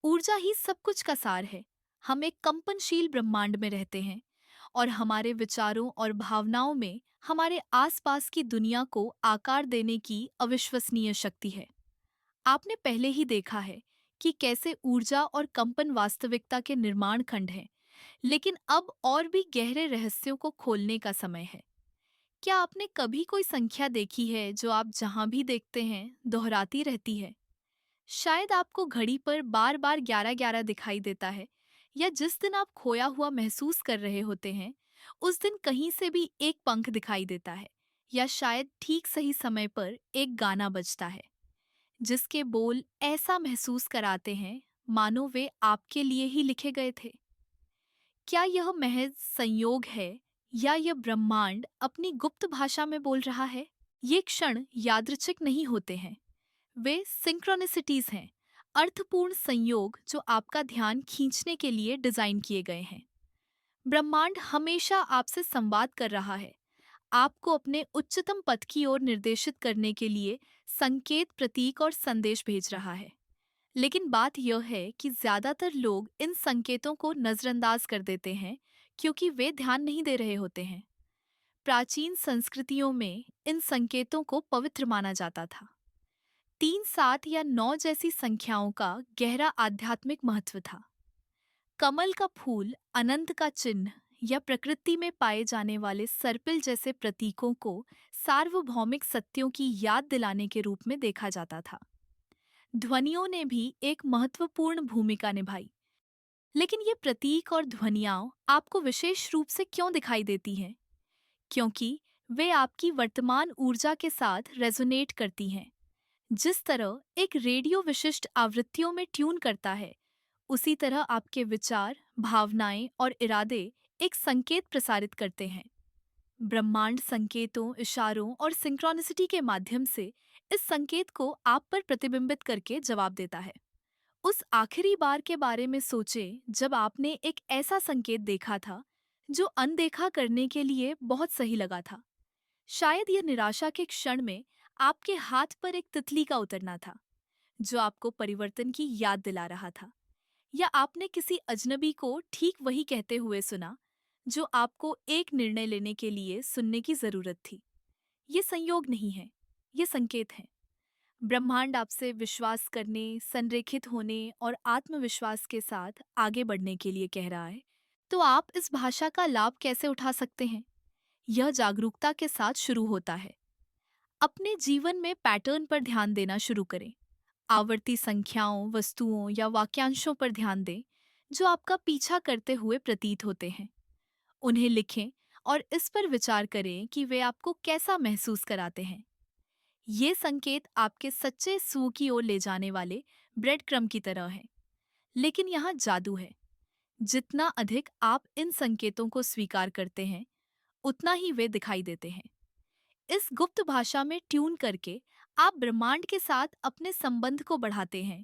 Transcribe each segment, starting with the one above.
ऊर्जा ही सब कुछ का सार है। हम एक कंपनशील ब्रह्मांड में रहते हैं और हमारे विचारों और भावनाओं में हमारे आसपास की दुनिया को आकार देने की अविश्वसनीय शक्ति है। आपने पहले ही देखा है कि कैसे ऊर्जा और कंपन वास्तविकता के निर्माण खंड हैं, लेकिन अब और भी गहरे रहस्यों को खोलने का समय है। क्या आपने कभी कोई संख्या देखी है जो आप जहां भी देखते हैं दोहराती रहती है? शायद आपको घड़ी पर बार बार 11-11 दिखाई देता है, या जिस दिन आप खोया हुआ महसूस कर रहे होते हैं उस दिन कहीं से भी एक पंख दिखाई देता है, या शायद ठीक सही समय पर एक गाना बजता है जिसके बोल ऐसा महसूस कराते हैं मानो वे आपके लिए ही लिखे गए थे। क्या यह महज संयोग है, या यह ब्रह्मांड अपनी गुप्त भाषा में बोल रहा है? ये क्षण यादृच्छिक नहीं होते हैं, वे सिंक्रोनिसिटीज हैं, अर्थपूर्ण संयोग जो आपका ध्यान खींचने के लिए डिजाइन किए गए हैं। ब्रह्मांड हमेशा आपसे संवाद कर रहा है, आपको अपने उच्चतम पथ की ओर निर्देशित करने के लिए संकेत, प्रतीक और संदेश भेज रहा है। लेकिन बात यह है कि ज्यादातर लोग इन संकेतों को नजरअंदाज कर देते हैं क्योंकि वे ध्यान नहीं दे रहे होते हैं। प्राचीन संस्कृतियों में इन संकेतों को पवित्र माना जाता था। 3, 7 या 9 जैसी संख्याओं का गहरा आध्यात्मिक महत्व था। कमल का फूल, अनंत का चिन्ह या प्रकृति में पाए जाने वाले सर्पिल जैसे प्रतीकों को सार्वभौमिक सत्यों की याद दिलाने के रूप में देखा जाता था। ध्वनियों ने भी एक महत्वपूर्ण भूमिका निभाई। लेकिन ये प्रतीक और ध्वनियाँ आपको विशेष रूप से क्यों दिखाई देती हैं? क्योंकि वे आपकी वर्तमान ऊर्जा के साथ रेजोनेट करती हैं। जिस तरह एक रेडियो विशिष्ट आवृत्तियों में ट्यून करता है, उसी तरह आपके विचार, भावनाएं और इरादे एक संकेत प्रसारित करते हैं। ब्रह्मांड संकेतों, इशारों और सिंक्रोनिसिटी के माध्यम से इस संकेत को आप पर प्रतिबिंबित करके जवाब देता है। उस आखिरी बार के बारे में सोचें जब आपने एक ऐसा संकेत देखा था जो अनदेखा करने के लिए बहुत सही लगा था। शायद यह निराशा के क्षण में आपके हाथ पर एक तितली का उतरना था जो आपको परिवर्तन की याद दिला रहा था, या आपने किसी अजनबी को ठीक वही कहते हुए सुना जो आपको एक निर्णय लेने के लिए सुनने की जरूरत थी। ये संयोग नहीं है, ये संकेत है। ब्रह्मांड आपसे विश्वास करने, संरेखित होने और आत्मविश्वास के साथ आगे बढ़ने के लिए कह रहा है। तो आप इस भाषा का लाभ कैसे उठा सकते हैं? यह जागरूकता के साथ शुरू होता है। अपने जीवन में पैटर्न पर ध्यान देना शुरू करें। आवर्ती संख्याओं, वस्तुओं या वाक्यांशों पर ध्यान दें जो आपका पीछा करते हुए प्रतीत होते हैं। उन्हें लिखें और इस पर विचार करें कि वे आपको कैसा महसूस कराते हैं। ये संकेत आपके सच्चे सू की ओर ले जाने वाले ब्रेड क्रम की तरह हैं। लेकिन यहाँ जादू है। जितना अधिक आप इन संकेतों को स्वीकार करते हैं, उतना ही वे दिखाई देते हैं। इस गुप्त भाषा में ट्यून करके आप ब्रह्मांड के साथ अपने संबंध को बढ़ाते हैं,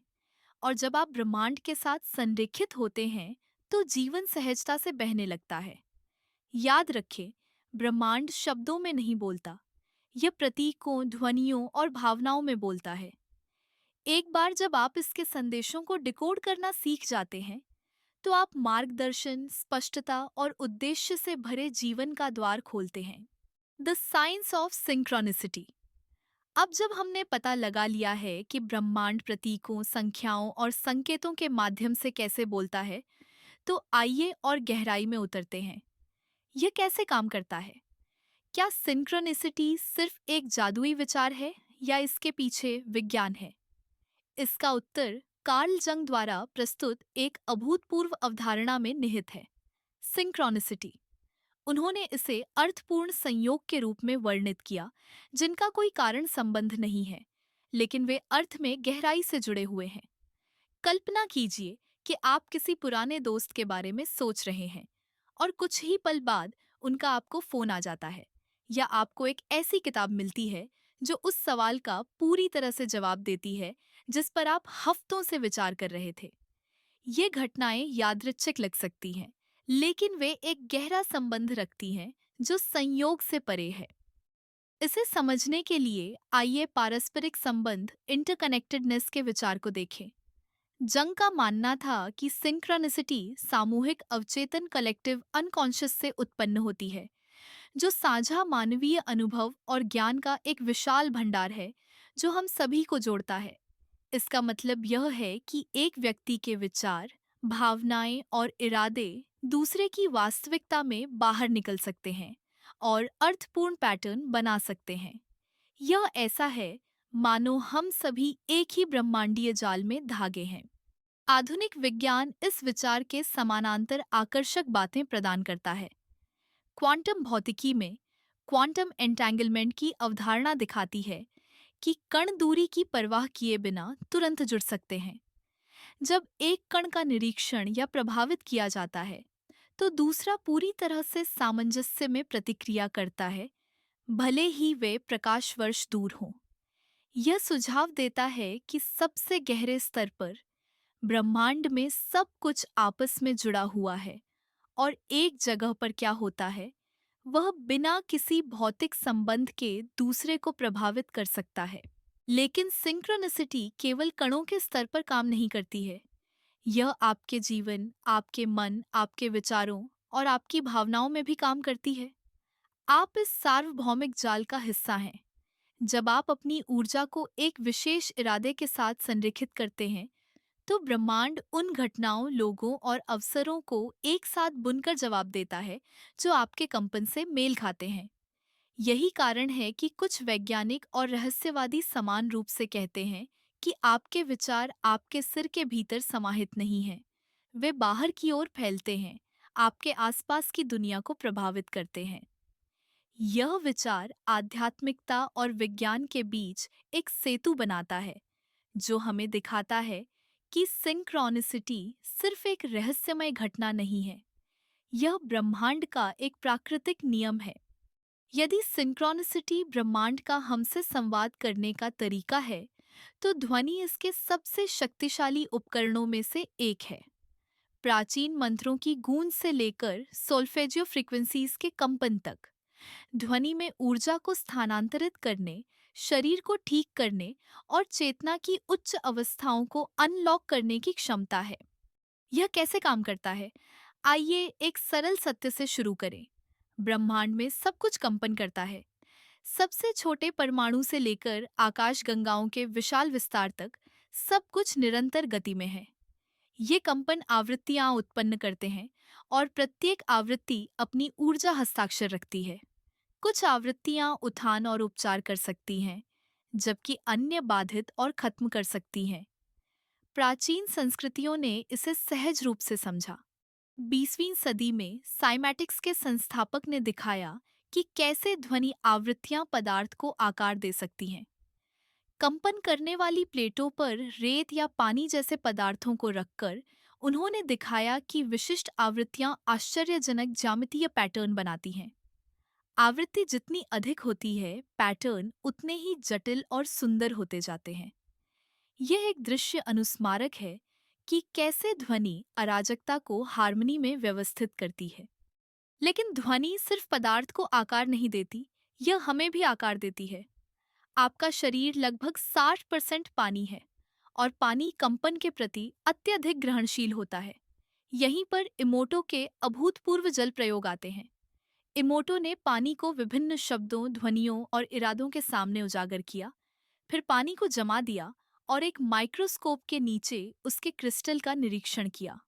और जब आप ब्रह्मांड के साथ संरेखित होते हैं तो जीवन सहजता से बहने लगता है। याद रखें, ब्रह्मांड शब्दों में नहीं बोलता, यह प्रतीकों, ध्वनियों और भावनाओं में बोलता है। एक बार जब आप इसके संदेशों को डिकोड करना सीख जाते हैं, तो आप मार्गदर्शन, स्पष्टता और उद्देश्य से भरे जीवन का द्वार खोलते हैं। The science of synchronicity. अब जब हमने पता लगा लिया है कि ब्रह्मांड प्रतीकों, संख्याओं और संकेतों के माध्यम से कैसे बोलता है, तो आइए और गहराई में उतरते हैं। यह कैसे काम करता है? क्या सिंक्रोनिसिटी सिर्फ एक जादुई विचार है, या इसके पीछे विज्ञान है? इसका उत्तर कार्ल जंग द्वारा प्रस्तुत एक अभूतपूर्व अवधारणा में निहित है, सिंक्रोनिसिटी। उन्होंने इसे अर्थपूर्ण संयोग के रूप में वर्णित किया, जिनका कोई कारण संबंध नहीं है, लेकिन वे अर्थ में गहराई से जुड़े हुए हैं। कल्पना कीजिए कि आप किसी पुराने दोस्त के बारे में सोच रहे हैं और कुछ ही पल बाद उनका आपको फोन आ जाता है, या आपको एक ऐसी किताब मिलती है जो उस सवाल का पूरी तरह से जवाब देती है जिस पर आप हफ्तों से विचार कर रहे थे। ये घटनाएं यादृच्छिक लग सकती हैं, लेकिन वे एक गहरा संबंध रखती हैं जो संयोग से परे है। इसे समझने के लिए आइए पारस्परिक संबंध, इंटरकनेक्टेडनेस के विचार को देखें। जंग का मानना था कि सिंक्रोनिसिटी सामूहिक अवचेतन कलेक्टिव अनकॉन्शियस से उत्पन्न होती है, जो साझा मानवीय अनुभव और ज्ञान का एक विशाल भंडार है जो हम सभी को जोड़ता है। इसका मतलब यह है कि एक व्यक्ति के विचार, भावनाएं और इरादे दूसरे की वास्तविकता में बाहर निकल सकते हैं और अर्थपूर्ण पैटर्न बना सकते हैं। यह ऐसा है मानो हम सभी एक ही ब्रह्मांडीय जाल में धागे हैं। आधुनिक विज्ञान इस विचार के समानांतर आकर्षक बातें प्रदान करता है। क्वांटम भौतिकी में क्वांटम एंटेंगलमेंट की अवधारणा दिखाती है कि कण दूरी की परवाह किए बिना तुरंत जुड़ सकते हैं। जब एक कण का निरीक्षण या प्रभावित किया जाता है, तो दूसरा पूरी तरह से सामंजस्य में प्रतिक्रिया करता है, भले ही वे प्रकाश वर्ष दूर हों। यह सुझाव देता है कि सबसे गहरे स्तर पर ब्रह्मांड में सब कुछ आपस में जुड़ा हुआ है और एक जगह पर क्या होता है, वह बिना किसी भौतिक संबंध के दूसरे को प्रभावित कर सकता है। लेकिन सिंक्रोनिसिटी केवल कणों के स्तर पर काम नहीं करती है। यह आपके जीवन, आपके मन, आपके विचारों और आपकी भावनाओं में भी काम करती है। आप इस सार्वभौमिक जाल का हिस्सा हैं। जब आप अपनी ऊर्जा को एक विशेष इरादे के साथ संरेखित करते हैं, तो ब्रह्मांड उन घटनाओं, लोगों और अवसरों को एक साथ बुनकर जवाब देता है जो आपके कंपन से मेल खाते हैं। यही कारण है कि कुछ वैज्ञानिक और रहस्यवादी समान रूप से कहते हैं कि आपके विचार आपके सिर के भीतर समाहित नहीं हैं। वे बाहर की ओर फैलते हैं, आपके आसपास की दुनिया को प्रभावित करते हैं। यह विचार आध्यात्मिकता और विज्ञान के बीच एक सेतु बनाता है, जो हमें दिखाता है कि सिंक्रोनिसिटी सिर्फ एक रहस्यमय घटना नहीं है, यह ब्रह्मांड का एक प्राकृतिक नियम है। यदि सिंक्रोनिसिटी ब्रह्मांड का हमसे संवाद करने का तरीका है, तो ध्वनि इसके सबसे शक्तिशाली उपकरणों में से एक है। प्राचीन मंत्रों की गूंज से लेकर सोल्फेजियो फ्रीक्वेंसीज के कंपन तक, ध्वनि में ऊर्जा को स्थानांतरित करने, शरीर को ठीक करने और चेतना की उच्च अवस्थाओं को अनलॉक करने की क्षमता है। यह कैसे काम करता है? आइए एक सरल सत्य से शुरू करें। ब्रह्मांड में सब कुछ कंपन करता है। सबसे छोटे परमाणु से लेकर आकाशगंगाओं के विशाल विस्तार तक सब कुछ निरंतर गति में है। ये कंपन आवृत्तियां उत्पन्न करते हैं और प्रत्येक आवृत्ति अपनी ऊर्जा हस्ताक्षर रखती है। कुछ आवृत्तियां उत्थान और उपचार कर सकती हैं, जबकि अन्य बाधित और खत्म कर सकती हैं। प्राचीन संस्कृतियों ने इसे सहज रूप से समझा। 20वीं सदी में साइमैटिक्स के संस्थापक ने दिखाया कि कैसे ध्वनि आवृत्तियां पदार्थ को आकार दे सकती हैं। कंपन करने वाली प्लेटों पर रेत या पानी जैसे पदार्थों को रखकर उन्होंने दिखाया कि विशिष्ट आवृत्तियां आश्चर्यजनक ज्यामितीय पैटर्न बनाती हैं। आवृत्ति जितनी अधिक होती है, पैटर्न उतने ही जटिल और सुंदर होते जाते हैं। यह एक दृश्य अनुस्मारक है कि कैसे ध्वनि अराजकता को हार्मनी में व्यवस्थित करती है। लेकिन ध्वनि सिर्फ पदार्थ को आकार नहीं देती, यह हमें भी आकार देती है। आपका शरीर लगभग 60% पानी है और पानी कंपन के प्रति अत्यधिक ग्रहणशील होता है। यहीं पर इमोटो के अभूतपूर्व जल प्रयोग आते हैं। इमोटो ने पानी को विभिन्न शब्दों, ध्वनियों और इरादों के सामने उजागर किया, फिर पानी को जमा दिया और एक माइक्रोस्कोप के नीचे उसके क्रिस्टल का निरीक्षण किया।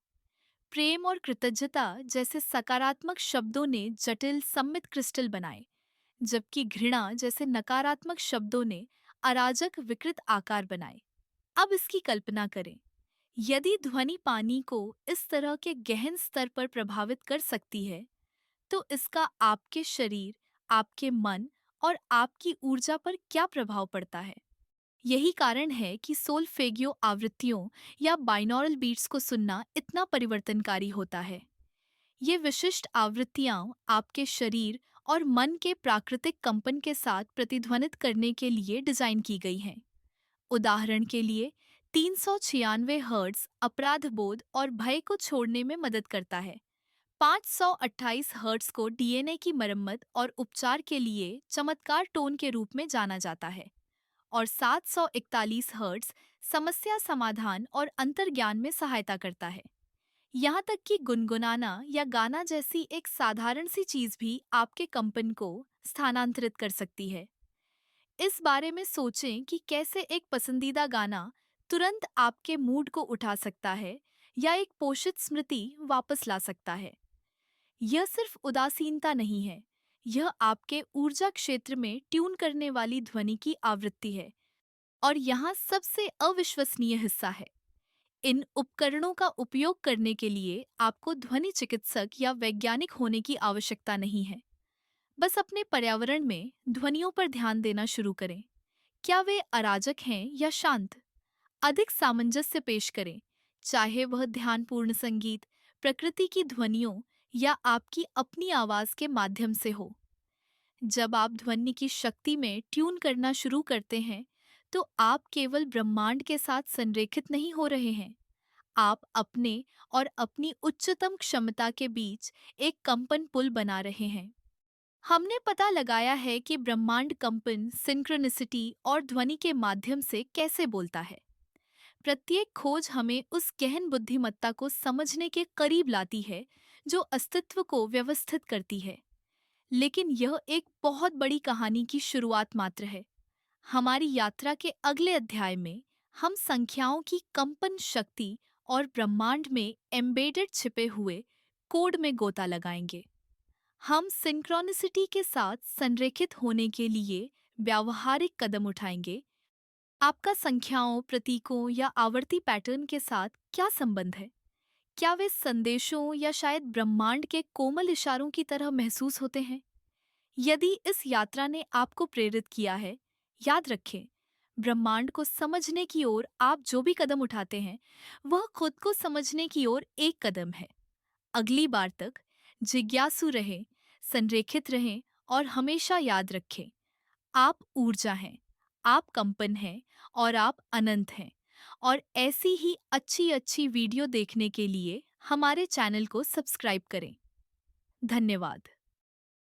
प्रेम और कृतज्ञता जैसे सकारात्मक शब्दों ने जटिल सम्मित क्रिस्टल बनाए, जबकि घृणा जैसे नकारात्मक शब्दों ने अराजक विकृत आकार बनाए। अब इसकी कल्पना करें, यदि ध्वनि पानी को इस तरह के गहन स्तर पर प्रभावित कर सकती है, तो इसका आपके शरीर, आपके मन और आपकी ऊर्जा पर क्या प्रभाव पड़ता है? यही कारण है कि सोलफेगियो आवृत्तियों या बाइनॉरल बीट्स को सुनना इतना परिवर्तनकारी होता है। ये विशिष्ट आवृत्तियां आपके शरीर और मन के प्राकृतिक कंपन के साथ प्रतिध्वनित करने के लिए डिजाइन की गई हैं। उदाहरण के लिए, 396 हर्ट्ज अपराध बोध और भय को छोड़ने में मदद करता है। 528 हर्ट्ज को डीएनए की मरम्मत और उपचार के लिए चमत्कार टोन के रूप में जाना जाता है। और 741 हर्ट्ज समस्या समाधान और अंतर्ज्ञान में सहायता करता है। यहाँ तक कि गुनगुनाना या गाना जैसी एक साधारण सी चीज भी आपके कंपन को स्थानांतरित कर सकती है। इस बारे में सोचें कि कैसे एक पसंदीदा गाना तुरंत आपके मूड को उठा सकता है या एक पोषित स्मृति वापस ला सकता है। यह सिर्फ उदासीनता नहीं है, यह आपके ऊर्जा क्षेत्र में ट्यून करने वाली ध्वनि की आवृत्ति है। और यहाँ सबसे अविश्वसनीय हिस्सा है, इन उपकरणों का उपयोग करने के लिए आपको ध्वनि चिकित्सक या वैज्ञानिक होने की आवश्यकता नहीं है। बस अपने पर्यावरण में ध्वनियों पर ध्यान देना शुरू करें। क्या वे अराजक हैं या शांत? अधिक सामंजस्य पेश करें, चाहे वह ध्यानपूर्ण संगीत, प्रकृति की ध्वनियों या आपकी अपनी आवाज के माध्यम से हो। जब आप ध्वनि की शक्ति में ट्यून करना शुरू करते हैं, तो आप केवल ब्रह्मांड के साथ संरेखित नहीं हो रहे हैं, आप अपने और अपनी उच्चतम क्षमता के बीच एक कंपन पुल बना रहे हैं। हमने पता लगाया है कि ब्रह्मांड कंपन, सिंक्रोनिसिटी और ध्वनि के माध्यम से कैसे बोलता है। प्रत्येक खोज हमें उस गहन बुद्धिमत्ता को समझने के करीब लाती है जो अस्तित्व को व्यवस्थित करती है। लेकिन यह एक बहुत बड़ी कहानी की शुरुआत मात्र है। हमारी यात्रा के अगले अध्याय में हम संख्याओं की कंपन शक्ति और ब्रह्मांड में एम्बेडेड छिपे हुए कोड में गोता लगाएंगे। हम सिंक्रोनिसिटी के साथ संरेखित होने के लिए व्यावहारिक कदम उठाएंगे। आपका संख्याओं, प्रतीकों या आवर्ती पैटर्न के साथ क्या संबंध है? क्या वे संदेशों या शायद ब्रह्मांड के कोमल इशारों की तरह महसूस होते हैं? यदि इस यात्रा ने आपको प्रेरित किया है, याद रखें, ब्रह्मांड को समझने की ओर आप जो भी कदम उठाते हैं, वह खुद को समझने की ओर एक कदम है। अगली बार तक जिज्ञासु रहें, संरेखित रहें और हमेशा याद रखें, आप ऊर्जा हैं, आप कंपन हैं और आप अनंत हैं। और ऐसी ही अच्छी अच्छी वीडियो देखने के लिए हमारे चैनल को सब्सक्राइब करें। धन्यवाद।